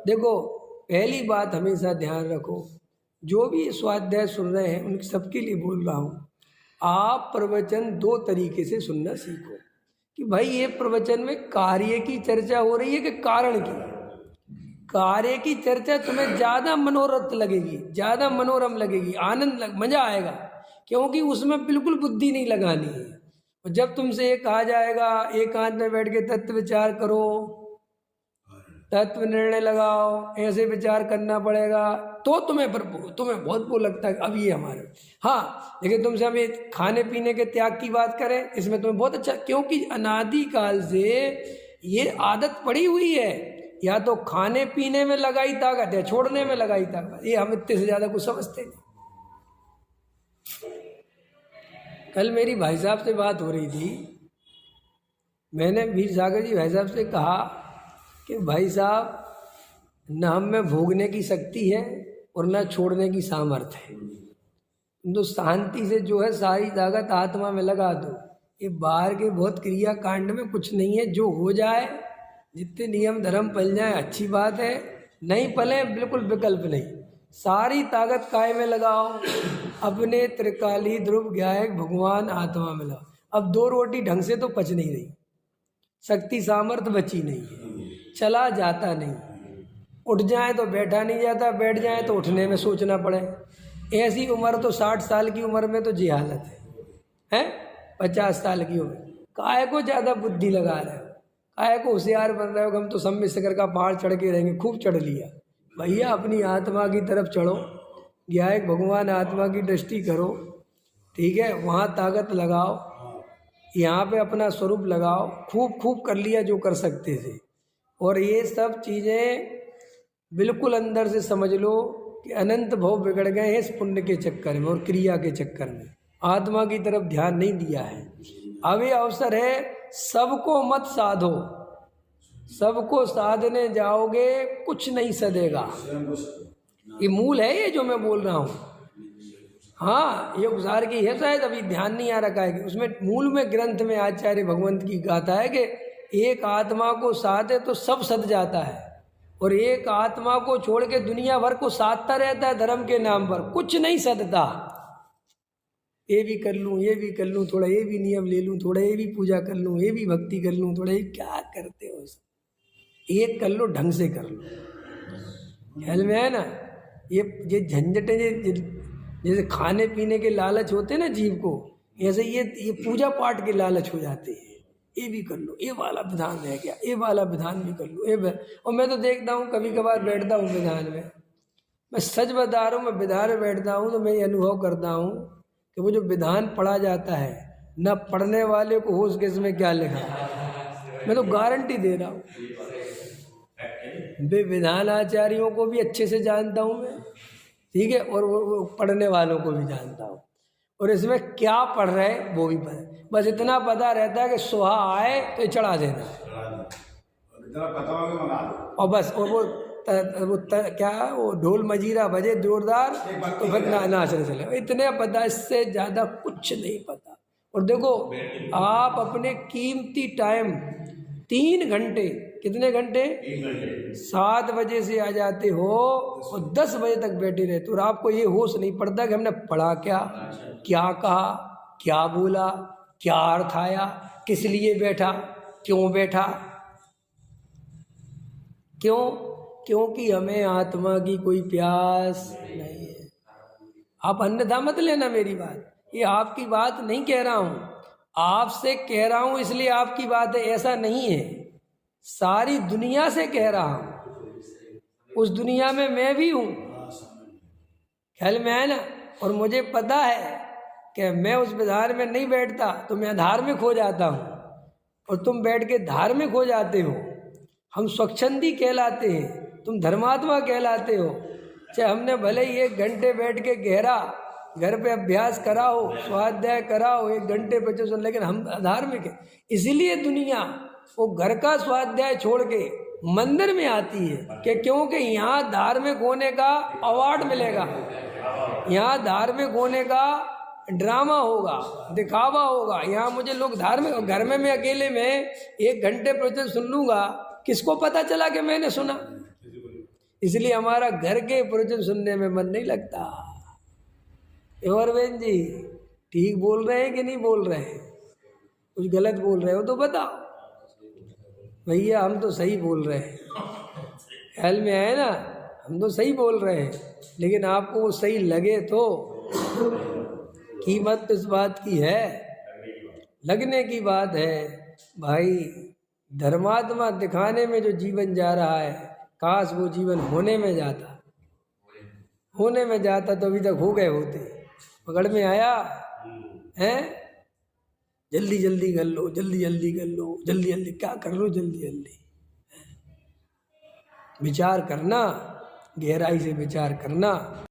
देखो, पहली बात हमेशा ध्यान रखो, जो भी स्वाध्याय सुन रहे हैं उन सबके लिए बोल रहा हूँ, आप प्रवचन दो तरीके से सुनना सीखो कि भाई ये प्रवचन में कार्य की चर्चा हो रही है कि कारण की। कार्य की चर्चा तुम्हें ज़्यादा मनोरथ लगेगी, ज़्यादा मनोरम लगेगी, मज़ा आएगा, क्योंकि उसमें बिल्कुल बुद्धि नहीं लगानी है। और जब तुमसे ये कहा जाएगा एकांत में बैठ के तत्व विचार करो, तत्व निर्णय लगाओ, ऐसे विचार करना पड़ेगा, तो तुम्हें बहुत वो लगता है अब ये हमारे। हाँ, लेकिन तुमसे हम ये खाने पीने के त्याग की बात करें, इसमें तुम्हें बहुत अच्छा, क्योंकि अनादि काल से ये आदत पड़ी हुई है, या तो खाने पीने में लगाई ताकत या छोड़ने में लगाई ताकत। ये हम इतने से ज़्यादा कुछ समझते नहीं। कल मेरी भाई साहब से बात हो रही थी, मैंने वीर सागर जी भाई साहब से कहा कि भाई साहब, न हम में भोगने की शक्ति है और न छोड़ने की सामर्थ्य है, तो शांति से जो है सारी ताकत आत्मा में लगा दो। ये बाहर के बहुत क्रिया कांड में कुछ नहीं है, जो हो जाए, जितने नियम धर्म पल जाए अच्छी बात है, नहीं पले बिल्कुल विकल्प नहीं। सारी ताकत काय में लगाओ, अपने त्रिकाली ध्रुव ज्ञायक भगवान आत्मा में लगाओ। अब दो रोटी ढंग से तो पच नहीं रही, शक्ति सामर्थ्य बची नहीं है, चला जाता नहीं, उठ जाए तो बैठा नहीं जाता, बैठ जाए तो उठने में सोचना पड़े। ऐसी उम्र तो 60 साल की उम्र में तो जी हालत है 50 साल की उम्र, काय को ज़्यादा बुद्धि लगा रहे हो, काय को होशियार बन रहे हो। हम तो सम्मिश्र शिखर का पहाड़ चढ़ के रहेंगे, खूब चढ़ लिया भैया, अपनी आत्मा की तरफ चढ़ो, ज्ञायक भगवान आत्मा की दृष्टि करो, ठीक है, वहाँ ताकत लगाओ, यहाँ पे अपना स्वरूप लगाओ, खूब खूब कर लिया जो कर सकते थे। और ये सब चीज़ें बिल्कुल अंदर से समझ लो कि अनंत भव बिगड़ गए हैं इस पुण्य के चक्कर में और क्रिया के चक्कर में, आत्मा की तरफ ध्यान नहीं दिया है। अब ये अवसर है, सबको मत साधो, सबको साधने जाओगे कुछ नहीं सदेगा। ये मूल है, ये जो मैं बोल रहा हूँ। हाँ, ये उपसार की है, शायद अभी ध्यान नहीं आ रखा है कि उसमें मूल में ग्रंथ में आचार्य भगवंत की गाथा है कि एक आत्मा को साधे तो सब सद जाता है, और एक आत्मा को छोड़ के दुनिया भर को साधता रहता है धर्म के नाम पर, कुछ नहीं सदता। ये भी कर लूँ, ये भी कर लूँ, थोड़ा ये भी नियम ले लूँ, थोड़ा ये भी पूजा कर लूँ, ये भी भक्ति कर लूँ, थोड़ा ये क्या करते हो, एक कर लो, ढंग से कर लो। ख्याल में है ना? ये झंझटें जैसे खाने पीने के लालच होते हैं ना जीव को, ऐसे ये पूजा पाठ के लालच हो जाते हैं। ये भी कर लो, ये वाला विधान रह गया, ये वाला विधान भी कर लो, और मैं तो देखता हूँ कभी कभार बैठता हूँ विधान में, मैं सच बता रहा हूँ, मैं विधान में बैठता हूँ तो मैं ये अनुभव करता हूँ कि वो जो विधान पढ़ा जाता है, न पढ़ने वाले को होश के इसमें क्या लिखा है। मैं तो गारंटी दे रहा हूँ, वे विधान आचार्यों को भी अच्छे से जानता हूँ मैं, ठीक है, और वो पढ़ने वालों को भी जानता हूँ, और इसमें क्या पढ़ रहे हैं वो भी पता, बस इतना पता रहता है कि सुहा आए तो चढ़ा देना, और बस, और क्या वो ढोल मजीरा बजे जोरदार तो फिर नाचने चले, इतने पता, इससे ज़्यादा कुछ नहीं पता। और देखो, आप अपने कीमती टाइम 3 घंटे, कितने घंटे, 7 बजे से आ जाते हो और 10 बजे तक बैठे रहते, और आपको ये होश नहीं पड़ता कि हमने पढ़ा क्या कहा, क्या बोला, क्या अर्थ आया, किस लिए बैठा, क्यों बैठा, क्योंकि हमें आत्मा की कोई प्यास नहीं है। आप अन्यथा मत लेना मेरी बात, ये आपकी बात नहीं कह रहा हूँ, आपसे कह रहा हूँ इसलिए आपकी बात है, ऐसा नहीं है, सारी दुनिया से कह रहा हूँ, उस दुनिया में मैं भी हूँ, ख्याल में है ना। और मुझे पता है कि मैं उस विधान में नहीं बैठता तो मैं अधार्मिक हो जाता हूँ, और तुम बैठ के धार्मिक हो जाते हो। हम स्वच्छंदी कहलाते हैं, तुम धर्मात्मा कहलाते हो। चाहे हमने भले ही 1 घंटे बैठ के गहरा घर पे अभ्यास कराओ, स्वाध्याय कराओ 1 घंटे 25, लेकिन हम अधार्मिक है। इसीलिए दुनिया वो घर का स्वाध्याय छोड़ के मंदिर में आती है कि क्योंकि यहाँ धार्मिक होने का अवार्ड मिलेगा, यहाँ धार्मिक होने का ड्रामा होगा, दिखावा होगा, यहाँ मुझे लोग धार्मिक। घर में मैं अकेले में 1 घंटे प्रवचन सुन लूँगा, किसको पता चला कि मैंने सुना? इसलिए हमारा घर के प्रवचन सुनने में मन नहीं लगता। और बहन जी ठीक बोल रहे हैं कि नहीं बोल रहे हैं? कुछ गलत बोल रहे हो तो बताओ। भैया हम तो सही बोल रहे हैं, ख्याल में आए ना, हम तो सही बोल रहे हैं, लेकिन आपको वो सही लगे तो। कीमत तो इस बात की है, लगने की बात है भाई। धर्मात्मा दिखाने में जो जीवन जा रहा है, काश वो जीवन होने में जाता, होने में जाता तो अभी तक हो गए होते। पकड़ में आया है? जल्दी जल्दी कर लो, जल्दी जल्दी कर लो, जल्दी जल्दी क्या कर लो, जल्दी जल्दी। विचार करना, गहराई से विचार करना।